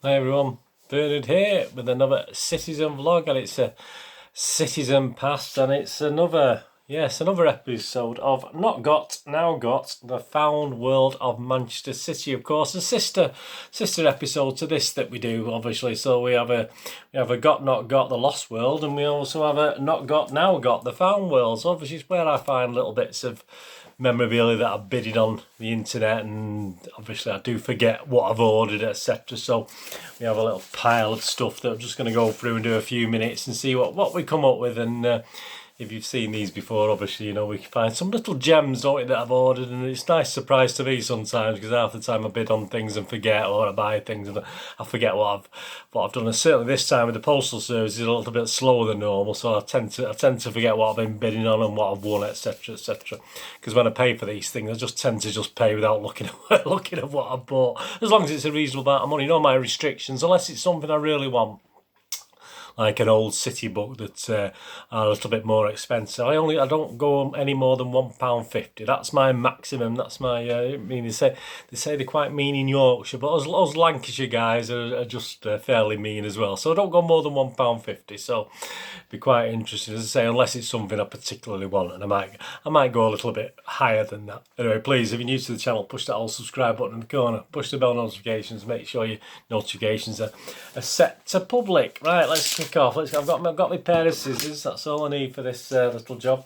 Hi everyone, Bernard here with another Citizen vlog, and it's a Citizen Pass, and it's another episode of Not Got, Now Got, the Found World of Manchester City. Of course, a sister episode to this that we do, obviously. So we have a Got, Not Got, the Lost World, and we also have a Not Got, Now Got, the Found World. So obviously it's where I find little bits of memorabilia that I've bidded on the internet, and obviously I do forget what I've ordered, etc. So we have a little pile of stuff that I'm just going to go through and do a few minutes and see what we come up with. And if you've seen these before, obviously, you know, we can find some little gems, don't we, that I've ordered, and it's a nice surprise to me sometimes, because half the time I bid on things and forget, or I buy things and I forget what I've done. And certainly this time with the postal service is a little bit slower than normal, so I tend to forget what I've been bidding on and what I've won, etc, etc. Because when I pay for these things, I just tend to pay without looking at what I've bought, as long as it's a reasonable amount of money. No, my restrictions, unless it's something I really want, like an old city book that are a little bit more expensive. I don't go any more than £1.50. That's my maximum. That's my. I mean, they say they're quite mean in Yorkshire, but us Lancashire guys are just fairly mean as well. So I don't go more than £1.50. So it'd be quite interesting, as I say, unless it's something I particularly want, and I might go a little bit higher than that. Anyway, please, if you're new to the channel, push that old subscribe button in the corner. Push the bell notifications. Make sure your notifications are set to public. Right, let's kick off. I've got my pair of scissors. That's all I need for this little job.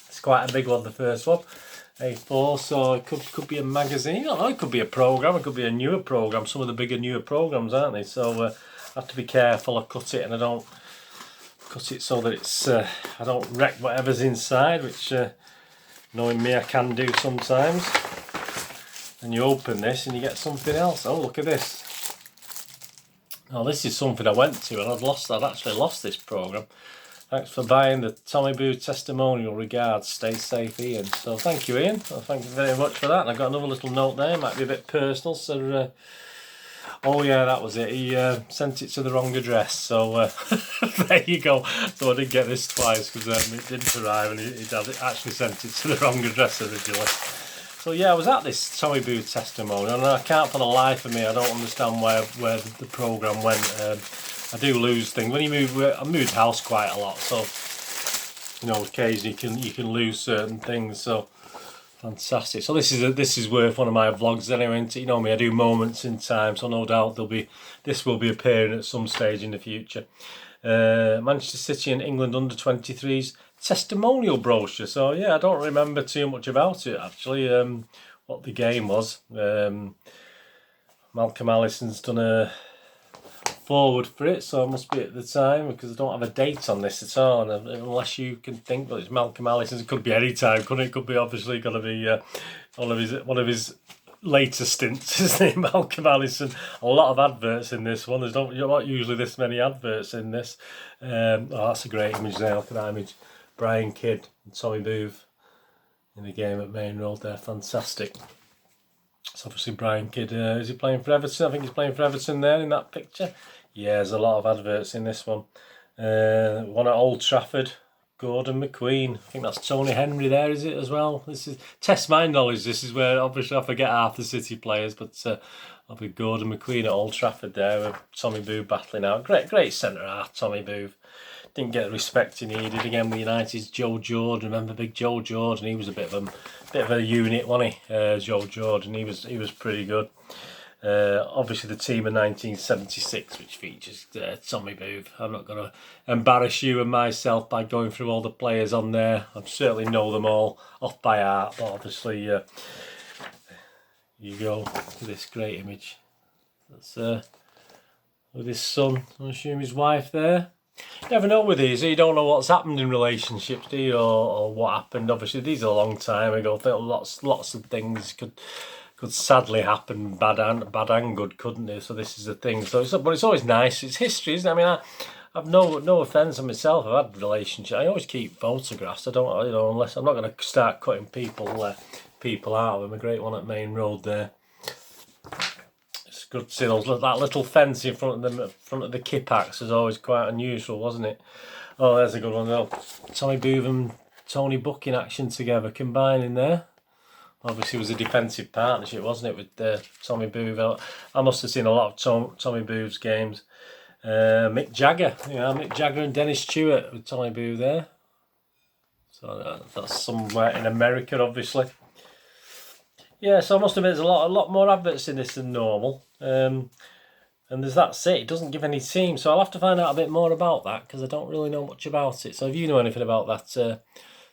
It's quite a big one, the first one, A4. So it could be a magazine. I don't know. It could be a program. It could be a newer program. Some of the bigger newer programs, aren't they? So I have to be careful. I cut it, and I don't cut it so that it's I don't wreck whatever's inside, which knowing me, I can do sometimes. And you open this and you get something else. Oh, look at this. Oh, this is something I went to, and I'd actually lost this programme. Thanks for buying the Tommy Boo testimonial. Regards, stay safe, Ian. So thank you, Ian. Well, thank you very much for that. And I've got another little note there. It might be a bit personal. So, oh yeah, that was it. He sent it to the wrong address. So there you go. So I did get this twice, because it didn't arrive, and he actually sent it to the wrong address originally. So yeah, I was at this Tommy Boo testimony, and I can't for the life of me, I don't understand where the programme went. I do lose things. When you move, I moved house quite a lot, so, you know, occasionally you can lose certain things, so fantastic. So this is worth one of my vlogs anyway. You know me, I do moments in time, so no doubt this will be appearing at some stage in the future. Manchester City and England under-23s testimonial brochure. So yeah, I don't remember too much about it actually, what the game was. Malcolm Allison's done a forward for it, so it must be at the time, because I don't have a date on this at all, and unless you can think, well, it's Malcolm Allison's. It could be any time, couldn't it? It could be obviously going to be one of his later stints, isn't it, Malcolm Allison? A lot of adverts in this one. There's not usually this many adverts in this. Oh, that's a great image there. Look at that image. Brian Kidd and Tommy Booth in the game at Main Road there. Fantastic. It's obviously Brian Kidd. Is he playing for Everton? I think he's playing for Everton there in that picture. Yeah, there's a lot of adverts in this one. One at Old Trafford. Gordon McQueen. I think that's Tony Henry there, is it, as well? This is, test my knowledge, this is where obviously I forget half the City players, but I'll be Gordon McQueen at Old Trafford there with Tommy Booth battling out. Great centre half, Tommy Booth. Didn't get the respect he needed again with United's Joe Jordan. Remember big Joe Jordan? He was a bit of a unit, wasn't he? Joe Jordan. He was pretty good. Obviously the team of 1976, which features Tommy Booth. I'm not going to embarrass you and myself by going through all the players on there. I certainly know them all off by heart, but obviously you go to this great image. That's with his son, I assume his wife there. You never know with these, you don't know what's happened in relationships, do you, or what happened. Obviously these are a long time ago. Lots of things could sadly happen, bad and good, couldn't they? So this is the thing. But it's always nice. It's history, isn't it? I mean, I've no offence on myself. I've had relationships. I always keep photographs. I don't, you know, unless I'm not going to start cutting people out. I'm a great one at Main Road there. It's good to see that little fence in front of the Kippax is always quite unusual, wasn't it? Oh, there's a good one though. Tommy Booth and Tony Buck in action together, combining there. Obviously, it was a defensive partnership, wasn't it, with Tommy Booth? I must have seen a lot of Tommy Booth's games. Mick Jagger, Mick Jagger and Dennis Stewart with Tommy Booth there. So that's somewhere in America, obviously. Yeah, so I must admit there's a lot more adverts in this than normal. And that's it. It doesn't give any teams, so I'll have to find out a bit more about that because I don't really know much about it. So if you know anything about that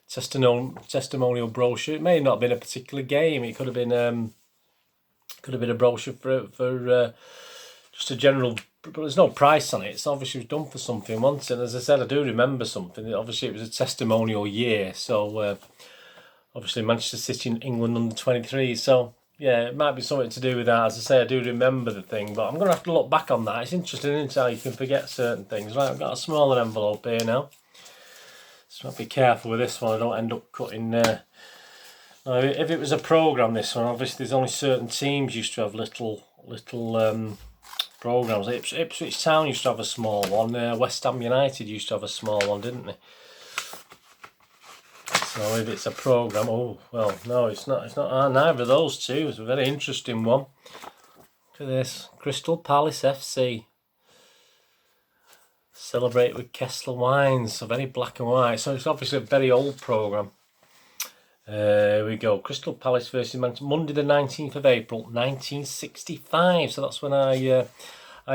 testimonial brochure, it may not have been a particular game. It could have been a brochure for just a general. But there's no price on it. It's obviously done for something once, and as I said, I do remember something. Obviously, it was a testimonial year, so obviously Manchester City and England under 23. So yeah, it might be something to do with that. As I say, I do remember the thing, but I'm going to have to look back on that. It's interesting, isn't it, how you can forget certain things. Right, I've got a smaller envelope here now. So I'll be careful with this one. I don't end up cutting. Now, if it was a programme, this one, obviously there's only certain teams used to have little programmes. Ipswich Town used to have a small one. West Ham United used to have a small one, didn't they? So if it's a programme, oh well, no, it's not. It's not neither of those two. It's a very interesting one. Look at this, Crystal Palace FC. Celebrate with Kessler wines. So very black and white. So it's obviously a very old programme. Here we go. Crystal Palace versus Manchester, Monday the 19th of April 1965. So that's when I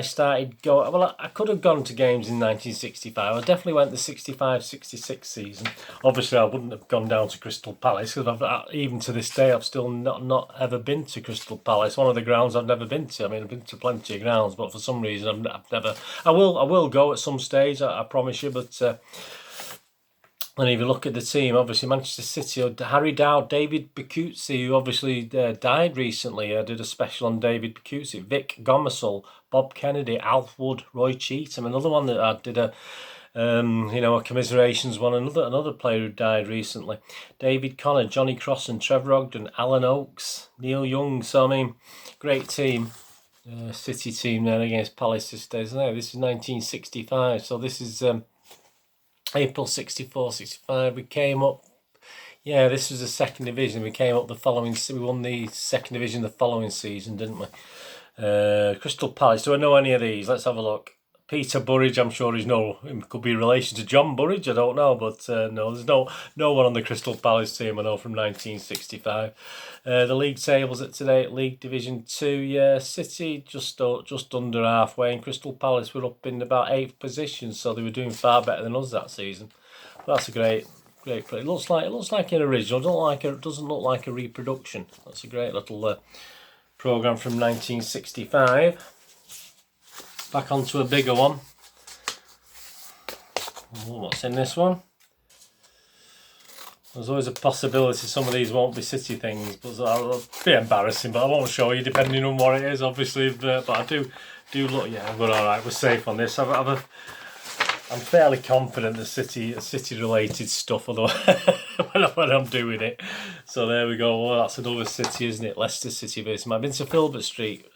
started going. Well, I could have gone to games in 1965. I definitely went the 65-66 season. Obviously, I wouldn't have gone down to Crystal Palace because even to this day, I've still not ever been to Crystal Palace. One of the grounds I've never been to. I mean, I've been to plenty of grounds, but for some reason, I've never. I will go at some stage. I promise you, but. And if you look at the team, obviously Manchester City, Harry Dowd, David Bacuzzi, who obviously died recently. I did a special on David Bacuzzi, Vic Gomersall, Bob Kennedy, Alf Wood, Roy Cheatham. Another one that I did a commiserations one. Another player who died recently, David Connor, Johnny Crossan, Trevor Ogden, Alan Oakes, Neil Young. So I mean, great team. City team then against Palace this day. So this is 1965. So this is. April 64-65, we came up. Yeah, this was the second division. We came up the following. We won the second division the following season, didn't we? Crystal Palace. Do I know any of these? Let's have a look. Peter Burridge. I'm sure he's could be in relation to John Burridge. I don't know, but no, there's no one on the Crystal Palace team I know from 1965. The league tables at today at League Division 2. Yeah, City just under halfway, and Crystal Palace were up in about 8th position, so they were doing far better than us that season. But that's a great play. It looks like an original. Doesn't look like a reproduction. That's a great little program from 1965. Back onto a bigger one. Oh, what's in this one? There's always a possibility some of these won't be City things, but that'll be embarrassing. But I won't show you depending on what it is, obviously. But I do look. Yeah, we're all right. We're safe on this. I'm fairly confident the City related stuff, although when I'm doing it. So there we go. Well, that's another City, isn't it? Leicester City versus. I've been to Filbert Street.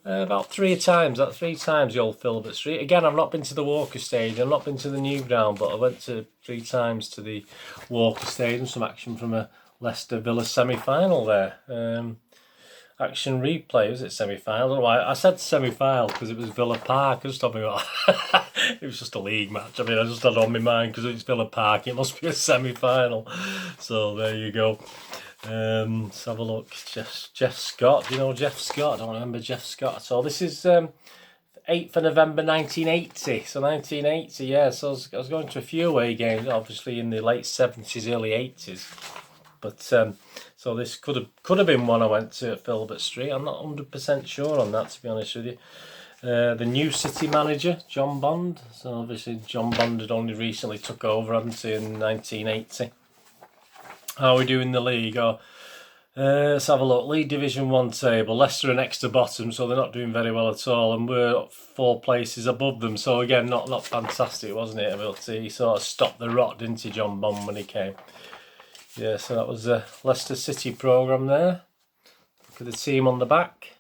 About 3 times. That's 3 times the old Filbert Street. Again, I've not been to the Walker Stadium. I've not been to the new ground, but I went to 3 times to the Walker Stadium. Some action from a Leicester Villa semi-final there. Action replay, was it semi-final? I said semi-final because it was Villa Park. I just told me it was just a league match. I mean, I just had it on my mind because it's Villa Park. It must be a semi-final. So there you go. Let's have a look. Jeff Scott. Do you know Jeff Scott? I don't remember Jeff Scott at all. This is 8th of November 1980. So 1980, yeah. So I was going to a few away games, obviously in the late 70s, early 80s. But so this could have been one I went to at Filbert Street. I'm not 100% sure on that, to be honest with you. The new City manager, John Bond. So obviously John Bond had only recently took over, hadn't he, in 1980. How are we doing in the league? Let's have a look. League Division 1 table. Leicester are next to bottom, so they're not doing very well at all. And we're 4 places above them. So again, not fantastic, wasn't it? He sort of stopped the rot, didn't he, John Bond, when he came? Yeah, so that was the Leicester City programme there. Look at the team on the back.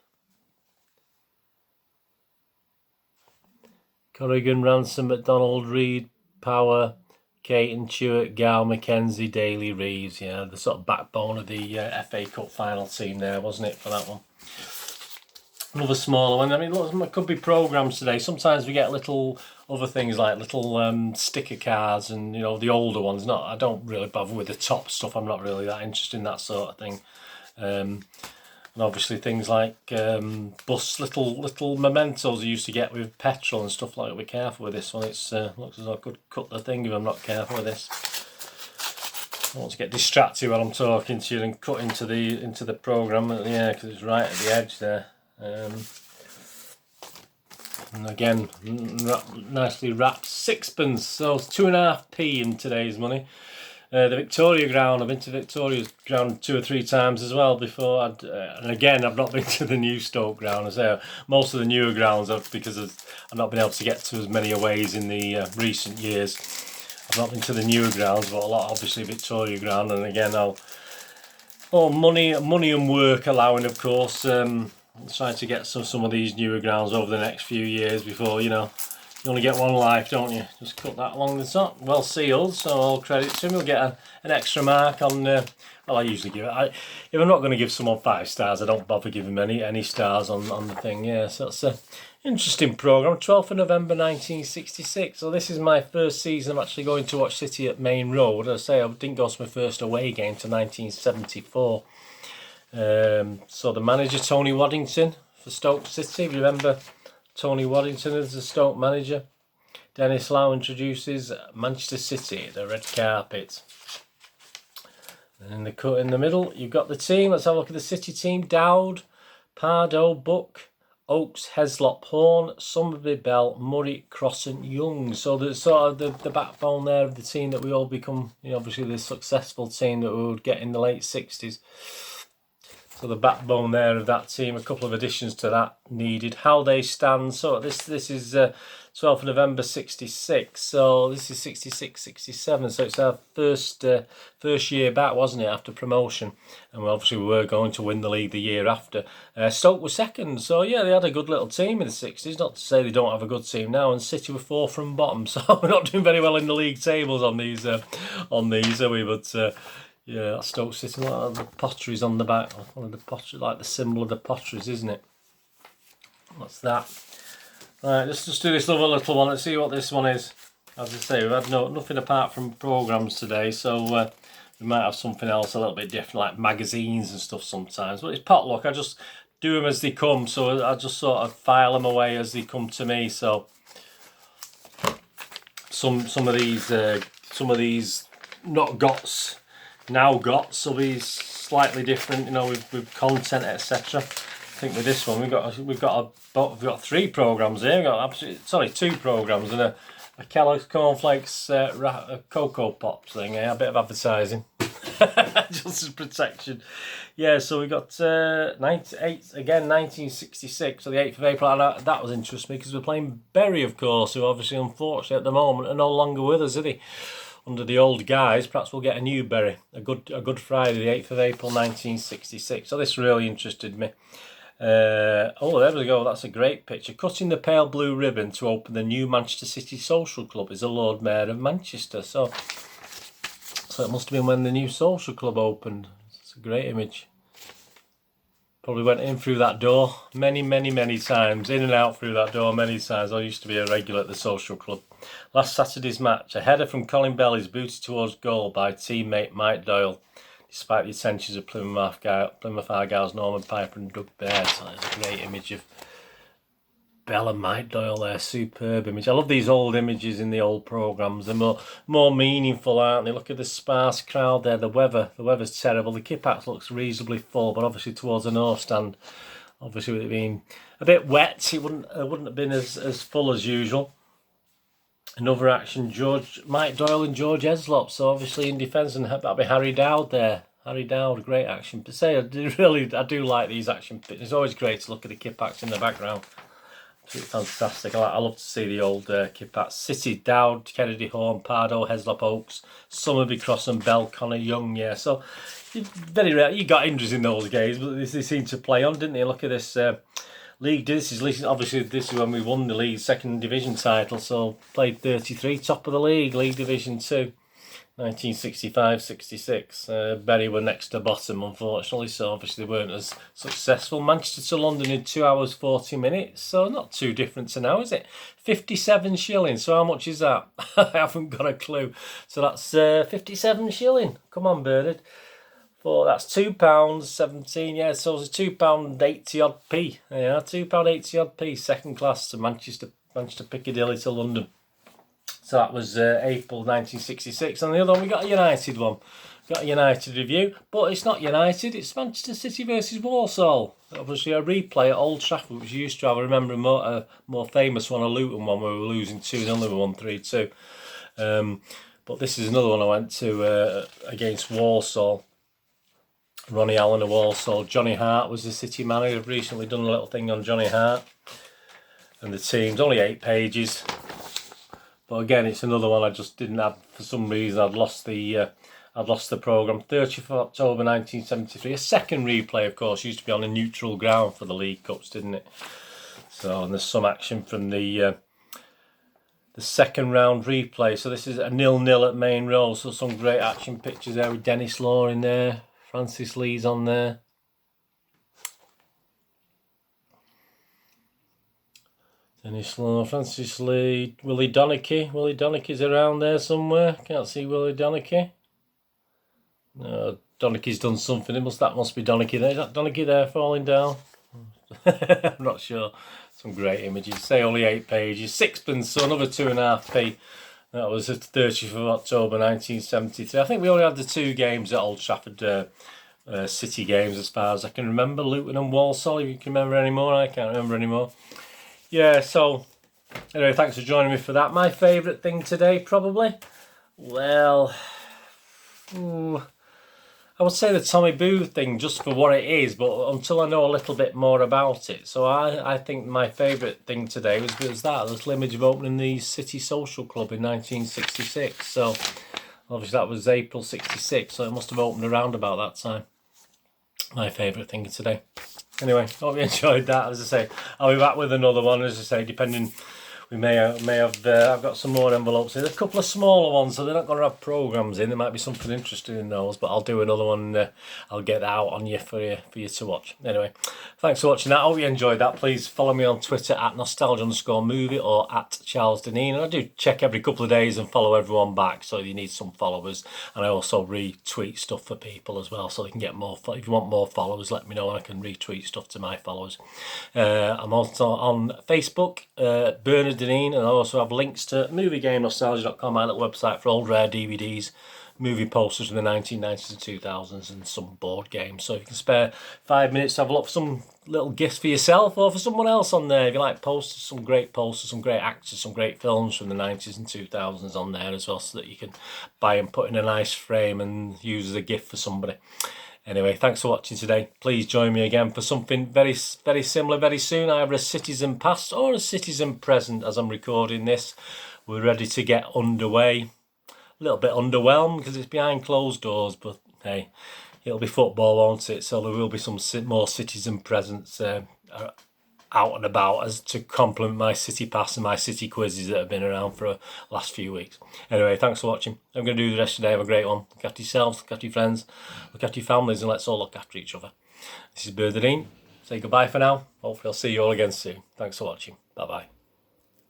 Corrigan, Ransom, McDonald, Reid, Power, Caton, Stewart, Gow, Mackenzie, Daly, Reeves. Yeah, the sort of backbone of the FA Cup final team there, wasn't it, for that one? Another smaller one. I mean, look, it could be programmes today. Sometimes we get little other things like little sticker cards and, you know, the older ones. I don't really bother with the top stuff. I'm not really that interested in that sort of thing. And obviously things like little mementos you used to get with petrol and stuff like that. Be careful with this one. It's looks as though I could cut the thing if I'm not careful with this. I don't want to get distracted while I'm talking to you and cut into the programme. Yeah, because it's right at the edge there. And again, nicely wrapped sixpence, so 2.5p in today's money. The Victoria Ground, I've been to Victoria Ground 2 or 3 times as well before. And again, I've not been to the new Stoke Ground. I say most of the newer grounds because I've not been able to get to as many aways in the recent years. I've not been to the newer grounds, but a lot obviously Victoria Ground. And again, money and work allowing, of course. Trying to get some of these newer grounds over the next few years before, you know, you only get one life, don't you? Just cut that along the top. Well sealed, so all credit to him. We'll get an extra mark on, well, I usually give it, if I'm not going to give someone 5 stars, I don't bother giving them any stars on the thing, yeah. So it's an interesting programme. 12th of November 1966, so this is my first season I'm actually going to watch City at Main Road. As I say, I didn't go to my first away game to 1974. So the manager, Tony Waddington for Stoke City. If you remember Tony Waddington as the Stoke manager. Dennis Lau introduces Manchester City, the red carpet. And in the cut in the middle, you've got the team. Let's have a look at the City team. Dowd, Pardo, Buck, Oakes, Heslop, Horn, Summerby, Bell, Murray, Crossan, Young. So there's sort of the backbone there of the team that we all become, you know, obviously the successful team that we would get in the late 60s. So the backbone there of that team, a couple of additions to that needed. How they stand, so this is 12th of November 66, so this is 66, 67, so it's our first year back, wasn't it, after promotion, and we were going to win the league the year after. Stoke were second, so yeah, they had a good little team in the 60s, not to say they don't have a good team now, and City were 4 from bottom, so we're not doing very well in the league tables on these, are we, but... yeah, that's Stoke City. The potteries on the back. One of the potteries, like the symbol of the potteries, isn't it? What's that? Right, let's just do this little one. Let's see what this one is. As I say, we've had nothing apart from programmes today, so we might have something else a little bit different, like magazines and stuff sometimes. But it's potluck. I just do them as they come, so I just sort of file them away as they come to me. So some of these not gots. Now got, so these slightly different, you know, with content, etc. I think with this one we've got 3 programmes here. We've got 2 programmes and a Kellogg's cornflakes cocoa pops thing. Yeah, a bit of advertising, just as protection. Yeah, so we got 1966, so the 8th of April. And that was interesting because we're playing Bury, of course, who obviously unfortunately at the moment are no longer with us, are they? Under the old guys, perhaps we'll get a new Bury, a Good Friday, the 8th of April 1966. So this really interested me. Oh, there we go, that's a great picture. Cutting the pale blue ribbon to open the new Manchester City Social Club is the Lord Mayor of Manchester. So it must have been when the new social club opened. It's a great image. Probably went in through that door many times, in and out through that door many times. I used to be a regular at the social club. Last Saturday's match, a header from Colin Bell is booted towards goal by teammate Mike Doyle, despite the attentions of Plymouth Argyle's Norman Piper and Doug Baird. So there's a great image of Bell and Mike Doyle there, superb image. I love these old images in the old programmes. They're more meaningful, aren't they? Look at the sparse crowd there. The weather's terrible. The Kippax looks reasonably full, but obviously towards the north stand, obviously with it being a bit wet, it wouldn't have been as full as usual. Another action, Mike Doyle and George Heslop. So obviously in defence, and that'll be Harry Dowd there. Harry Dowd, great action. But say I do like these action pictures. It's always great to look at the Kippax in the background. Absolutely fantastic. I love to see the old Kippax. City, Dowd, Kennedy, Horn, Pardo, Heslop, Oakes, Summerby, Cross and Bell, Connor, Young. Yeah, so very rare. You got injuries in those games, but they seem to play on, didn't they? Look at this. league. This is obviously when we won the league second division title. So played 33, top of the league, League Division 2. 1965-66. Bury were next to bottom, unfortunately, so obviously they weren't as successful. Manchester to London in 2 hours 40 minutes, so not too different to now, is it? 57 shillings, so how much is that? I haven't got a clue. So that's 57 shilling. Come on, Bernard. That's £2.17, yeah, so it's £2.80 odd p. Yeah, £2.80 odd p, second class to Manchester Piccadilly to London. So that was April 1966. And the other one, we got a United one. Got a United review. But it's not United, it's Manchester City versus Walsall. Obviously a replay at Old Trafford, which used to have, I remember, a more famous one, a Luton one, where we were losing 2-0, we won 3-2. But this is another one I went to against Walsall. Ronnie Allen of Walsall. Johnny Hart was the City manager. I've recently done a little thing on Johnny Hart. And the team's only 8 pages. But again, it's another one I just didn't have for some reason. I'd lost the programme. 30th of October 1973. A second replay, of course, used to be on a neutral ground for the League Cups, didn't it? So, and there's some action from the second round replay. So this is a 0-0 at Main Road. So some great action pictures there with Dennis Law in there. Francis Lee's on there. Dennis Law, Francis Lee, Willie Donachie. Willie Donachie's around there somewhere. Can't see Willie Donachie. No, Donachie's done something. That must be Donachie there. Is that Donachie there falling down? I'm not sure. Some great images. Say only 8 pages. Sixpence, so another 2.5p. That was the 30th of October 1973. I think we only had the 2 games at Old Trafford, City games as far as I can remember. Luton and Walsall, if you can remember any more. I can't remember anymore. Yeah, so anyway, thanks for joining me for that. My favourite thing today, probably, well, I would say the Tommy Boo thing, just for what it is, but until I know a little bit more about it. So I think my favourite thing today was that little image of opening the City Social Club in 1966. So obviously that was April 66, so it must have opened around about that time. My favourite thing today. Anyway, hope you enjoyed that. As I say, I'll be back with another one. As I say, depending, we may have. I've got some more envelopes in. A couple of smaller ones, so they're not going to have programs in. There might be something interesting in those, but I'll do another one. I'll get that out on you for you to watch. Anyway, thanks for watching that. I hope you enjoyed that. Please follow me on Twitter at nostalgia_movie or at Charles Deneen. And I do check every couple of days and follow everyone back, so you need some followers. And I also retweet stuff for people as well, so they can get more. If you want more followers, let me know and I can retweet stuff to my followers. I'm also on Facebook, Bernard Deneen, and I also have links to moviegamenostalgia.com, my little website for old rare DVDs, movie posters from the 1990s and 2000s, and some board games. So if you can spare 5 minutes to have a look for some little gifts for yourself or for someone else on there. If you like posters, some great actors, some great films from the 90s and 2000s on there as well, so that you can buy and put in a nice frame and use as a gift for somebody. Anyway, thanks for watching today. Please join me again for something very, very similar very soon. Either a Citizen Past or a Citizen Present as I'm recording this. We're ready to get underway. A little bit underwhelmed because it's behind closed doors, but hey, it'll be football, won't it? So there will be some more Citizen Presents out and about as to complement my City Pass and my City quizzes that have been around for the last few weeks. Anyway, thanks for watching. I'm going to do the rest of the day. Have a great one. Look after yourselves, look after your friends, look after your families, and let's all look after each other. This is Bernard Deneen. Say goodbye for now. Hopefully I'll see you all again soon. Thanks for watching. Bye-bye.